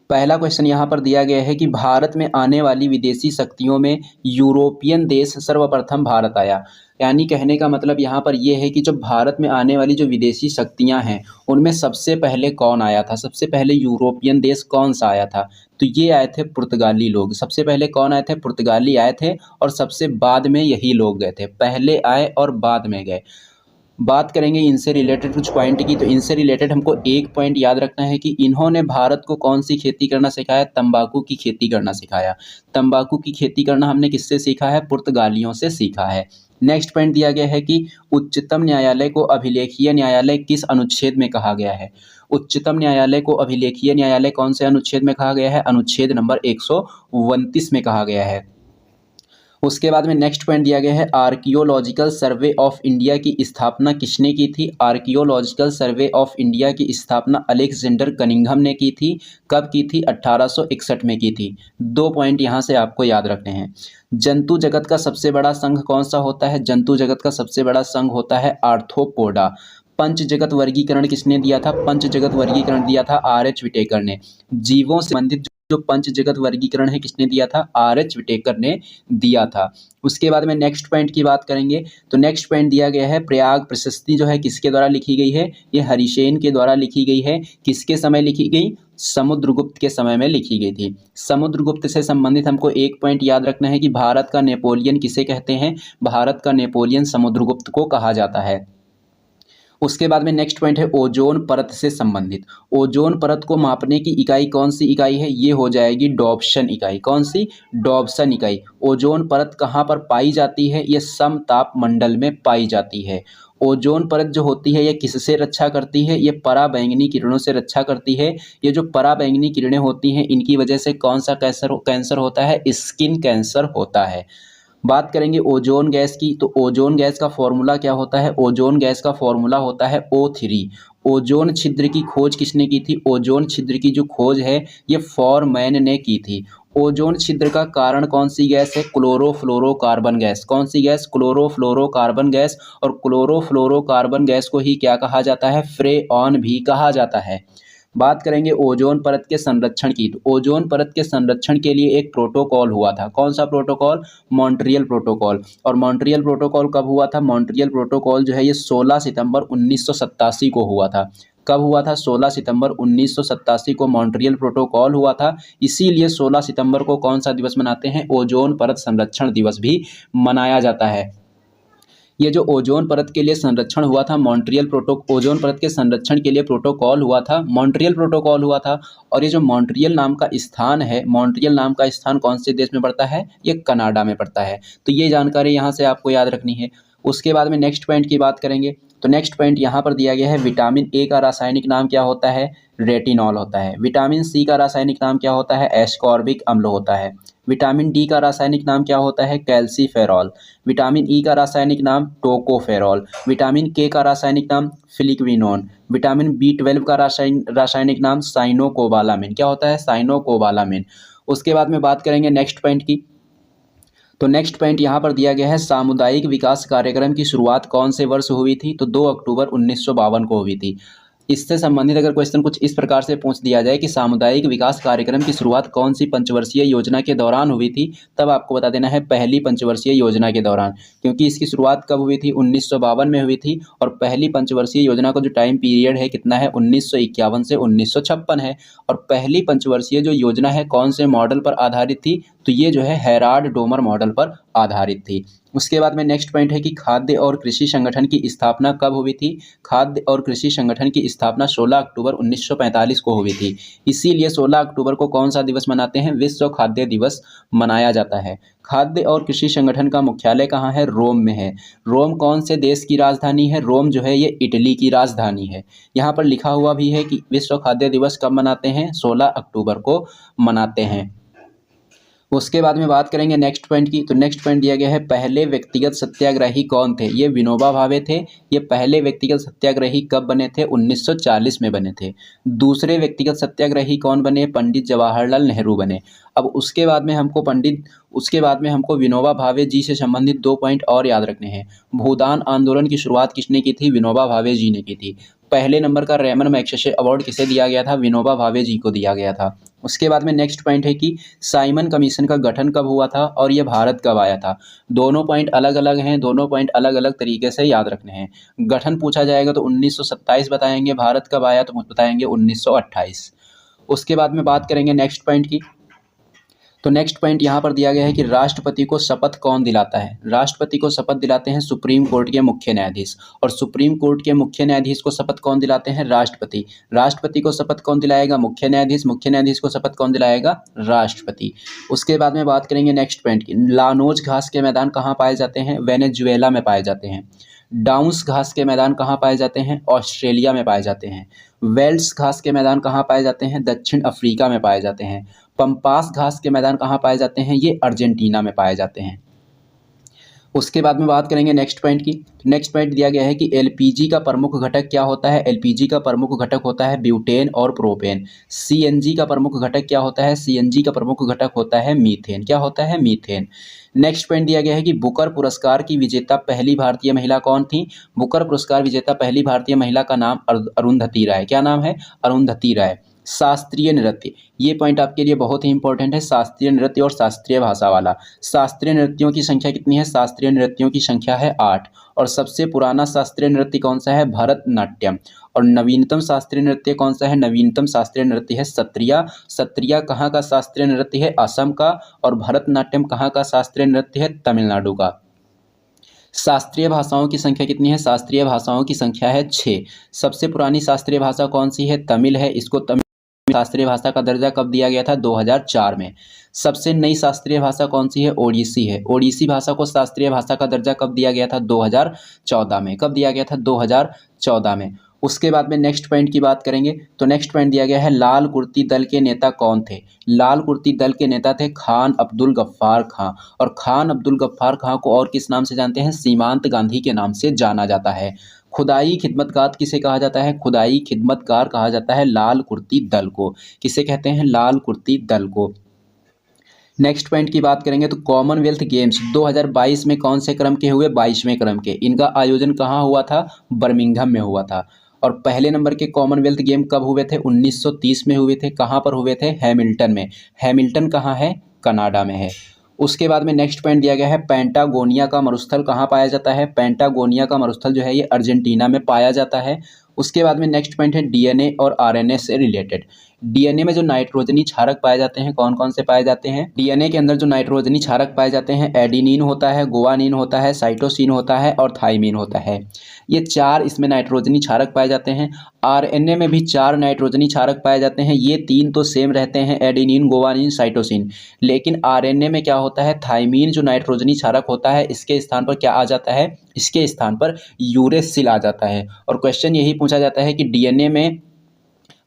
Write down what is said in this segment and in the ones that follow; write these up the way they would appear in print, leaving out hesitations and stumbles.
पहला क्वेश्चन यहाँ पर दिया गया है कि भारत में आने वाली विदेशी शक्तियों में यूरोपियन देश सर्वप्रथम भारत आया। यानी कहने का मतलब यहाँ पर यह है कि जो भारत में आने वाली जो विदेशी शक्तियाँ हैं उनमें सबसे पहले कौन आया था, सबसे पहले यूरोपियन देश कौन सा आया था। तो ये आए थे पुर्तगाली लोग। सबसे पहले कौन आए थे? पुर्तगाली आए थे और सबसे बाद में यही लोग गए थे। पहले आए और बाद में गए। बात करेंगे इनसे रिलेटेड कुछ पॉइंट की, तो इनसे रिलेटेड हमको एक पॉइंट याद रखना है कि इन्होंने भारत को कौन सी खेती करना सिखाया? तंबाकू की खेती करना सिखाया। तंबाकू की खेती करना हमने किससे सीखा है? पुर्तगालियों से सीखा है। नेक्स्ट पॉइंट दिया गया है कि उच्चतम न्यायालय को अभिलेखीय न्यायालय किस अनुच्छेद में कहा गया है? उच्चतम न्यायालय को अभिलेखीय न्यायालय कौन से अनुच्छेद में कहा गया है? अनुच्छेद नंबर 129 में कहा गया है। उसके बाद में नेक्स्ट पॉइंट दिया गया है आर्कियोलॉजिकल सर्वे ऑफ इंडिया की स्थापना किसने की थी? आर्कियोलॉजिकल सर्वे ऑफ इंडिया की स्थापना अलेक्जेंडर कनिंघम ने की थी। कब की थी? 1861 में की थी। 2 पॉइंट यहाँ से आपको याद रखने हैं। जंतु जगत का सबसे बड़ा संघ कौन सा होता है? जंतु जगत का सबसे बड़ा संघ होता है आर्थ्रोपोडा। पंच जगत वर्गीकरण किसने दिया था? पंच जगत वर्गीकरण दिया था आर.एच. विटेकर ने। जीवों से संबंधित जो पंच जगत वर्गीकरण है किसने दिया था? आर.एच. विटेकर ने दिया था। उसके बाद में नेक्स्ट पॉइंट की बात करेंगे, तो नेक्स्ट पॉइंट दिया गया है प्रयाग प्रशस्ति जो है किसके द्वारा लिखी गई है? ये हरिसेन के द्वारा लिखी गई है। किसके समय लिखी गई? समुद्रगुप्त के समय में लिखी गई थी। समुद्रगुप्त से संबंधित हमको एक पॉइंट याद रखना है कि भारत का नेपोलियन किसे कहते हैं? भारत का नेपोलियन समुद्रगुप्त को कहा जाता है। उसके बाद में नेक्स्ट पॉइंट है ओजोन परत से संबंधित। ओजोन परत को मापने की इकाई कौन सी इकाई है? ये हो जाएगी डॉप्सन इकाई। कौन सी? डॉप्सन इकाई। ओजोन परत कहाँ पर पाई जाती है? ये समताप मंडल में पाई जाती है। ओजोन परत जो होती है ये किससे रक्षा करती है? ये पराबैंगनी किरणों से रक्षा करती है। ये जो पराबैंगनी किरणें होती हैं इनकी वजह से कौन सा कैंसर होता है? स्किन कैंसर होता है। बात करेंगे ओजोन गैस की, तो ओजोन गैस का फॉर्मूला क्या होता है? ओजोन गैस का फॉर्मूला होता है O3। ओजोन छिद्र की खोज किसने की थी? ओजोन छिद्र की जो खोज है ये फॉरमैन ने की थी। ओजोन छिद्र का कारण कौन सी गैस है? Chlorofluorocarbon gas. कौन सी गैस? Chlorofluorocarbon gas. और क्लोरोफ्लोरोकार्बन गैस को ही क्या कहा जाता है? फ्रेऑन भी कहा जाता है। बात करेंगे ओजोन परत के संरक्षण की, तो ओजोन परत के संरक्षण के लिए एक प्रोटोकॉल हुआ था। कौन सा प्रोटोकॉल? Montreal protocol. और मॉन्ट्रियल प्रोटोकॉल कब हुआ था? मॉन्ट्रियल प्रोटोकॉल जो है ये 16 सितंबर 1987 को हुआ था। कब हुआ था? 16 सितंबर 1987 को मॉन्ट्रियल प्रोटोकॉल हुआ था। इसीलिए 16 सितंबर को कौन सा दिवस मनाते हैं? ओजोन परत संरक्षण दिवस भी मनाया जाता है। ये जो ओजोन परत के लिए संरक्षण हुआ था, ओजोन परत के संरक्षण के लिए प्रोटोकॉल हुआ था, मॉन्ट्रियल प्रोटोकॉल हुआ था। और ये जो मॉन्ट्रियल नाम का स्थान है, मॉन्ट्रियल नाम का स्थान कौन से देश में पड़ता है? ये कनाडा में पड़ता है। तो ये जानकारी यहाँ से आपको याद रखनी है। उसके बाद में नेक्स्ट पॉइंट की बात करेंगे, तो नेक्स्ट पॉइंट यहाँ पर दिया गया है विटामिन ए का रासायनिक नाम क्या होता है? रेटिनॉल होता है। विटामिन सी का रासायनिक नाम क्या होता है? एस्कॉर्बिक अम्ल होता है। विटामिन डी का रासायनिक नाम क्या होता है? कैल्सीफेरॉल। विटामिन ई का रासायनिक नाम टोकोफेरॉल। विटामिन के का रासायनिक नाम फ्लिक्विनोन। विटामिन B12 का रासायनिक नाम साइनोकोबालामिन। क्या होता है? साइनोकोबालामिन। उसके बाद में बात करेंगे नेक्स्ट पॉइंट की, तो नेक्स्ट पॉइंट यहाँ पर दिया गया है सामुदायिक विकास कार्यक्रम की शुरुआत कौन से वर्ष हुई थी? तो 2 अक्टूबर 1952 को हुई थी। इससे संबंधित अगर क्वेश्चन कुछ इस प्रकार से पूछ दिया जाए कि सामुदायिक विकास कार्यक्रम की शुरुआत कौन सी पंचवर्षीय योजना के दौरान हुई थी, तब आपको बता देना है पहली पंचवर्षीय योजना के दौरान, क्योंकि इसकी शुरुआत कब हुई थी? 1952 में हुई थी। और पहली पंचवर्षीय योजना का जो टाइम पीरियड है कितना है? 1951 से 1956 है। और पहली पंचवर्षीय जो योजना है कौन से मॉडल पर आधारित थी? तो ये जो है हेराल्ड डोमर मॉडल पर आधारित थी। उसके बाद में नेक्स्ट पॉइंट है कि खाद्य और कृषि संगठन की स्थापना कब हुई थी? खाद्य और कृषि संगठन की स्थापना 16 अक्टूबर 1945 को हुई थी। इसीलिए 16 अक्टूबर को कौन सा दिवस मनाते हैं? विश्व खाद्य दिवस मनाया जाता है। खाद्य और कृषि संगठन का मुख्यालय कहाँ है? रोम में है। रोम कौन से देश की राजधानी है? रोम जो है ये इटली की राजधानी है। यहाँ पर लिखा हुआ भी है कि विश्व खाद्य दिवस कब मनाते हैं? 16 अक्टूबर को मनाते हैं। उसके बाद में बात करेंगे नेक्स्ट पॉइंट की, तो नेक्स्ट पॉइंट दिया गया है पहले व्यक्तिगत सत्याग्रही कौन थे? ये विनोबा भावे थे। ये पहले व्यक्तिगत सत्याग्रही कब बने थे? 1940 में बने थे। दूसरे व्यक्तिगत सत्याग्रही कौन बने? पंडित जवाहरलाल नेहरू बने। अब उसके बाद में हमको विनोबा भावे जी से संबंधित 2 पॉइंट और याद रखने हैं। भूदान आंदोलन की शुरुआत किसने की थी? विनोबा भावे जी ने की थी। पहले नंबर का रेमन मैग्सेसे अवार्ड किसे दिया गया था? विनोबा भावे जी को दिया गया था। उसके बाद में नेक्स्ट पॉइंट है कि साइमन कमीशन का गठन कब हुआ था और यह भारत कब आया था? दोनों पॉइंट अलग अलग हैं, दोनों पॉइंट अलग अलग तरीके से याद रखने हैं। गठन पूछा जाएगा तो 1927 बताएंगे, भारत कब आया तो बताएंगे 1928। उसके बाद में बात करेंगे नेक्स्ट पॉइंट की। तो नेक्स्ट पॉइंट यहाँ पर दिया गया है कि राष्ट्रपति को शपथ कौन दिलाता है? राष्ट्रपति को शपथ दिलाते हैं सुप्रीम कोर्ट के मुख्य न्यायाधीश। और सुप्रीम कोर्ट के मुख्य न्यायाधीश को शपथ कौन दिलाते हैं? राष्ट्रपति। राष्ट्रपति को शपथ कौन दिलाएगा? मुख्य न्यायाधीश। मुख्य न्यायाधीश को शपथ कौन दिलाएगा? राष्ट्रपति। उसके बाद में बात करेंगे नेक्स्ट पॉइंट की। लानोज घास के मैदान कहाँ पाए जाते हैं? वेनेजुएला में पाए जाते हैं। डाउन्स घास के मैदान कहाँ पाए जाते हैं? ऑस्ट्रेलिया में पाए जाते हैं। वेल्स घास के मैदान कहाँ पाए जाते हैं? दक्षिण अफ्रीका में पाए जाते हैं। पंपास घास के मैदान कहाँ पाए जाते हैं? ये अर्जेंटीना में पाए जाते हैं। उसके बाद में बात करेंगे नेक्स्ट पॉइंट की। नेक्स्ट पॉइंट दिया गया है कि एलपीजी का प्रमुख घटक क्या होता है? एलपीजी का प्रमुख घटक होता है ब्यूटेन और प्रोपेन। सीएनजी का प्रमुख घटक क्या होता है? सीएनजी का प्रमुख घटक होता है मीथेन। क्या होता है? मीथेन। नेक्स्ट पॉइंट दिया गया है कि बुकर पुरस्कार की विजेता पहली भारतीय महिला कौन थी? बुकर पुरस्कार विजेता पहली भारतीय महिला का नाम अरुंधति राय। क्या नाम है? अरुंधति राय। शास्त्रीय नृत्य, ये पॉइंट आपके लिए बहुत ही इंपॉर्टेंट है। शास्त्रीय नृत्य और शास्त्रीय भाषा वाला। शास्त्रीय नृत्यों की संख्या कितनी है? शास्त्रीय नृत्यों की संख्या है 8। और सबसे पुराना शास्त्रीय नृत्य कौन सा है? भरतनाट्यम। और नवीनतम शास्त्रीय नृत्य कौन सा है? नवीनतम शास्त्रीय नृत्य है सत्रिया। सत्रिया कहाँ का शास्त्रीय नृत्य है? असम का। और भरतनाट्यम कहाँ का शास्त्रीय नृत्य है? तमिलनाडु का। शास्त्रीय भाषाओं की संख्या कितनी है? शास्त्रीय भाषाओं की संख्या है 6। सबसे पुरानी शास्त्रीय भाषा कौन सी है? तमिल है। इसको तमिल शास्त्रीय भाषा का दर्जा कब दिया गया था? 2004 में। सबसे नई शास्त्रीय भाषा कौन सी है? ओडिसी है। ओडिसी भाषा को शास्त्रीय भाषा का दर्जा कब दिया गया था? 2014 में। कब दिया गया था? 2014 में। उसके बाद में नेक्स्ट पॉइंट की बात करेंगे तो नेक्स्ट पॉइंट दिया गया है लाल कुर्ती दल के नेता कौन थे? लाल कुर्ती दल के नेता थे खान अब्दुल गफ्फार खां। और खान अब्दुल गफ्फार खां को और किस नाम से जानते हैं? सीमांत गांधी के नाम से जाना जाता है। खुदाई खिदमतगार किसे कहा जाता है? खुदाई खिदमतगार कहा जाता है लाल कुर्ती दल को। किसे कहते हैं? लाल कुर्ती दल को। नेक्स्ट पॉइंट की बात करेंगे तो कॉमनवेल्थ गेम्स 2022 में कौन से क्रम के हुए? 22वें क्रम के। इनका आयोजन कहाँ हुआ था? बर्मिंघम में हुआ था। और पहले नंबर के कॉमनवेल्थ गेम कब हुए थे? 1930 में हुए थे। कहाँ पर हुए थे? हैमिल्टन में। हैमिल्टन कहाँ है? कनाडा में है। उसके बाद में नेक्स्ट पॉइंट दिया गया है पेंटागोनिया का मरुस्थल कहाँ पाया जाता है? पेंटागोनिया का मरुस्थल जो है ये अर्जेंटीना में पाया जाता है। उसके बाद में नेक्स्ट पॉइंट है डीएनए और आरएनए से रिलेटेड। डीएनए में जो नाइट्रोजनी क्षारक पाए जाते हैं कौन कौन से पाए जाते हैं? डीएनए के अंदर जो नाइट्रोजनी क्षारक पाए जाते हैं एडिनिन होता है, गुआनिन होता है, साइटोसिन होता है और थाइमिन होता है। ये 4 इसमें नाइट्रोजनी क्षारक पाए जाते हैं। आरएनए में भी 4 नाइट्रोजनी क्षारक पाए जाते हैं। ये 3 तो सेम रहते हैं, एडिनिन, गुआनिन, साइटोसिन। लेकिन आरएनए में क्या होता है? थाइमिन जो नाइट्रोजनी क्षारक होता है इसके स्थान पर क्या आ जाता है? इसके स्थान पर यूरेसिल आ जाता है। और क्वेश्चन यही पूछा जाता है कि डीएनए में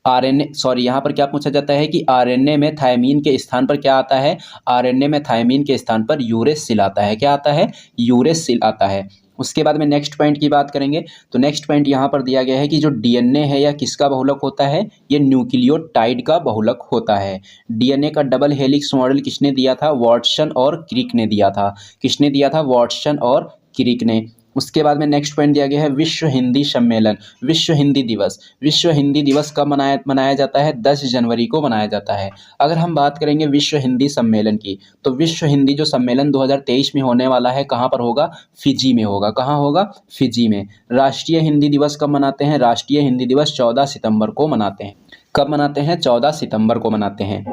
यहाँ पर क्या पूछा जाता है कि आरएनए में थायमीन के स्थान पर क्या आता है? आरएनए में थायमीन के स्थान पर यूरेसिल आता है। क्या आता है? यूरेसिल आता है। उसके बाद में नेक्स्ट पॉइंट की बात करेंगे तो नेक्स्ट पॉइंट यहाँ पर दिया गया है कि जो डीएनए है यह किसका बहुलक होता है? ये न्यूक्लियोटाइड का बहुलक होता है। डीएनए का डबल हेलिक्स मॉडल किसने दिया था? वाटसन और क्रिक ने दिया था। किसने दिया था? वाटसन और क्रिक ने। उसके बाद में नेक्स्ट पॉइंट दिया गया है विश्व हिंदी सम्मेलन, विश्व हिंदी दिवस। विश्व हिंदी दिवस कब मनाया जाता है? 10 जनवरी को मनाया जाता है। अगर हम बात करेंगे विश्व हिंदी सम्मेलन की तो विश्व हिंदी जो सम्मेलन 2023 में होने वाला है कहाँ पर होगा? फिजी में होगा। कहाँ होगा? फिजी में। राष्ट्रीय हिंदी दिवस कब मनाते हैं? राष्ट्रीय हिंदी दिवस 14 सितंबर को मनाते हैं। कब मनाते हैं? 14 सितंबर को मनाते हैं।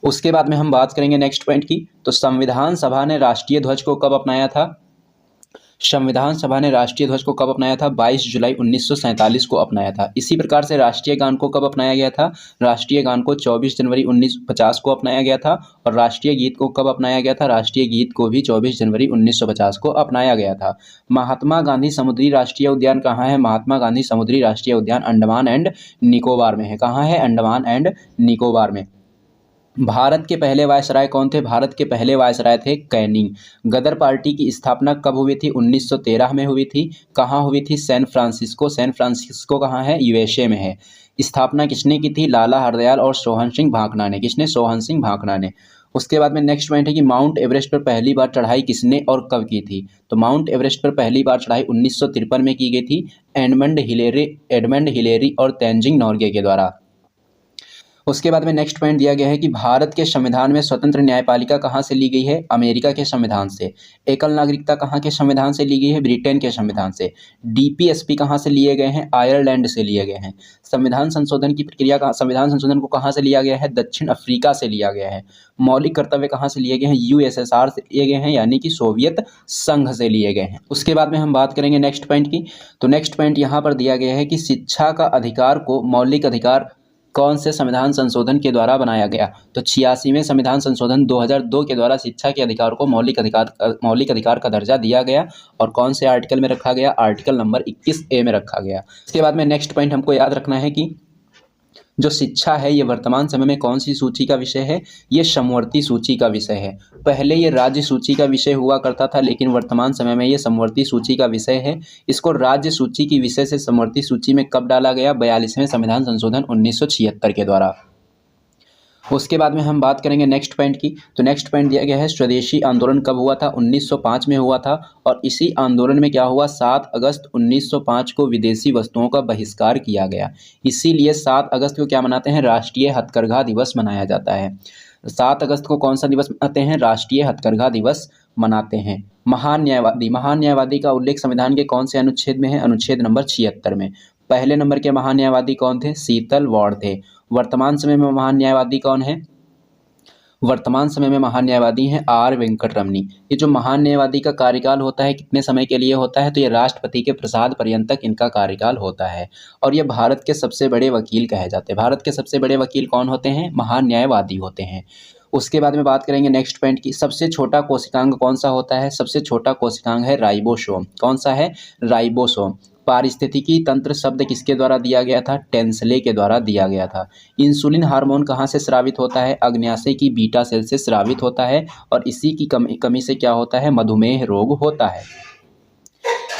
उसके बाद में हम बात करेंगे नेक्स्ट पॉइंट की तो संविधान सभा ने राष्ट्रीय ध्वज को कब अपनाया था? संविधान सभा ने राष्ट्रीय ध्वज को कब अपनाया था? 22 जुलाई 1947 को अपनाया था। इसी प्रकार से राष्ट्रीय गान को कब अपनाया गया था? राष्ट्रीय गान को 24 जनवरी 1950 को अपनाया गया था। और राष्ट्रीय गीत को कब अपनाया गया था? राष्ट्रीय गीत को भी 24 जनवरी 1950 को अपनाया गया था। महात्मा गांधी समुद्री राष्ट्रीय उद्यान कहाँ है? महात्मा गांधी समुद्री राष्ट्रीय उद्यान अंडमान एंड निकोबार में है। कहाँ है? अंडमान एंड निकोबार में। भारत के पहले वायसराय कौन थे? भारत के पहले वायसराय थे कैनिंग। गदर पार्टी की स्थापना कब हुई थी? 1913 में हुई थी। कहाँ हुई थी? San Francisco. सैन फ्रांसिस्को कहाँ है? यूएसए में है। स्थापना किसने की थी? लाला हरदयाल और सोहन सिंह भाकना ने। किसने? सोहन सिंह भाकना ने। उसके बाद में नेक्स्ट पॉइंट है कि माउंट एवरेस्ट पर पहली बार चढ़ाई किसने और कब की थी। तो माउंट एवरेस्ट पर पहली बार चढ़ाई 1953 में की गई थी एडमंड हिलेरी और तेंजिंग नोर्गे के द्वारा। उसके बाद में नेक्स्ट पॉइंट दिया गया है कि भारत के संविधान में स्वतंत्र न्यायपालिका कहाँ से ली गई है, अमेरिका के संविधान से। एकल नागरिकता कहाँ के संविधान से ली गई है, ब्रिटेन के संविधान से। डीपीएसपी कहाँ से लिए गए हैं, आयरलैंड से लिए गए हैं। संविधान संशोधन की प्रक्रिया का संविधान संशोधन को कहाँ से लिया गया है, दक्षिण अफ्रीका से लिया गया है। मौलिक कर्तव्य कहाँ से लिए गए हैं, यूएसएसआर से लिए गए हैं, यानी कि सोवियत संघ से लिए गए हैं। उसके बाद में हम बात करेंगे नेक्स्ट पॉइंट की। तो नेक्स्ट पॉइंट यहाँ पर दिया गया है कि शिक्षा का अधिकार को मौलिक अधिकार कौन से संविधान संशोधन के द्वारा बनाया गया। तो 86वें संविधान संशोधन 2002 के द्वारा शिक्षा के अधिकार को मौलिक अधिकार का दर्जा दिया गया और कौन से आर्टिकल में रखा गया, आर्टिकल नंबर 21A में रखा गया। इसके बाद में नेक्स्ट पॉइंट हमको याद रखना है कि जो शिक्षा है ये वर्तमान समय में कौन सी सूची का विषय है, ये समवर्ती सूची का विषय है। पहले ये राज्य सूची का विषय हुआ करता था, लेकिन वर्तमान समय में ये समवर्ती सूची का विषय है। इसको राज्य सूची की विषय से समवर्ती सूची में कब डाला गया, 42वें संविधान संशोधन 1976 के द्वारा। उसके बाद में हम बात करेंगे नेक्स्ट पॉइंट की। तो नेक्स्ट पॉइंट दिया गया है स्वदेशी आंदोलन कब हुआ था, 1905 में हुआ था। और इसी आंदोलन में क्या हुआ, 7 अगस्त 1905 को विदेशी वस्तुओं का बहिष्कार किया गया। इसीलिए 7 अगस्त को क्या मनाते हैं, राष्ट्रीय हथकरघा दिवस मनाया जाता है। 7 अगस्त को कौन सा दिवस मनाते हैं, राष्ट्रीय हथकरघा दिवस मनाते हैं। महान न्यायवादी का उल्लेख संविधान के कौन से अनुच्छेद में है, अनुच्छेद नंबर 76 में। पहले नंबर के महान न्यायवादी कौन थे, शीतल वॉर्ड थे। वर्तमान समय में महान न्यायवादी कौन है, वर्तमान समय में महान न्यायवादी हैं आर वेंकटरमनी। ये जो महान न्यायवादी का कार्यकाल होता है कितने समय के लिए होता है, तो ये राष्ट्रपति के प्रसाद पर्यंत तक इनका कार्यकाल होता है और ये भारत के सबसे बड़े वकील कहे जाते हैं। भारत के सबसे बड़े वकील कौन होते हैं, महान न्यायवादी होते हैं। उसके बाद में बात करेंगे नेक्स्ट पॉइंट की। सबसे छोटा कोशिकांग कौन सा होता है, सबसे छोटा कोशिकांग है राइबोसोम। कौन सा है, राइबोसोम। पारिस्थितिकी तंत्र शब्द किसके द्वारा दिया गया था, टेंसले के द्वारा दिया गया था। इंसुलिन हार्मोन कहाँ से स्रावित होता है, अग्न्याशय की बीटा सेल से स्रावित होता है और इसी की कमी से क्या होता है, मधुमेह रोग होता है।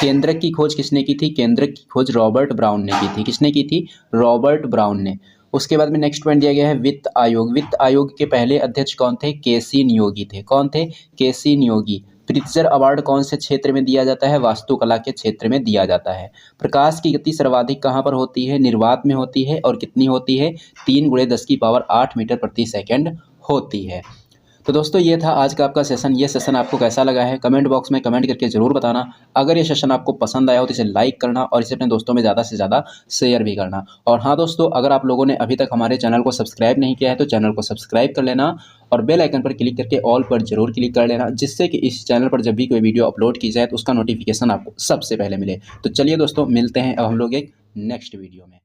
केंद्रक की खोज किसने की थी, केंद्रक की खोज रॉबर्ट ब्राउन ने की थी। किसने की थी, रॉबर्ट ब्राउन ने। उसके बाद में नेक्स्ट पॉइंट दिया गया है वित्त आयोग। वित्त आयोग के पहले अध्यक्ष कौन थे, केसी नियोगी थे। कौन थे, केसी नियोगी। प्रित्जर अवार्ड कौन से क्षेत्र में दिया जाता है, वास्तुकला के क्षेत्र में दिया जाता है। प्रकाश की गति सर्वाधिक कहाँ पर होती है, निर्वात में होती है और कितनी होती है, 3 × 10⁸ मीटर प्रति सेकंड होती है। तो दोस्तों ये था आज का आपका सेशन। ये सेशन आपको कैसा लगा है कमेंट बॉक्स में कमेंट करके ज़रूर बताना। अगर ये सेशन आपको पसंद आया हो तो इसे लाइक करना और इसे अपने दोस्तों में ज़्यादा से ज़्यादा शेयर भी करना। और हाँ दोस्तों, अगर आप लोगों ने अभी तक हमारे चैनल को सब्सक्राइब नहीं किया है तो चैनल को सब्सक्राइब कर लेना और बेल आइकन पर क्लिक करके ऑल पर जरूर क्लिक कर लेना, जिससे कि इस चैनल पर जब भी कोई वीडियो अपलोड की जाए तो उसका नोटिफिकेशन आपको सबसे पहले मिले। तो चलिए दोस्तों, मिलते हैं अब हम लोग एक नेक्स्ट वीडियो में।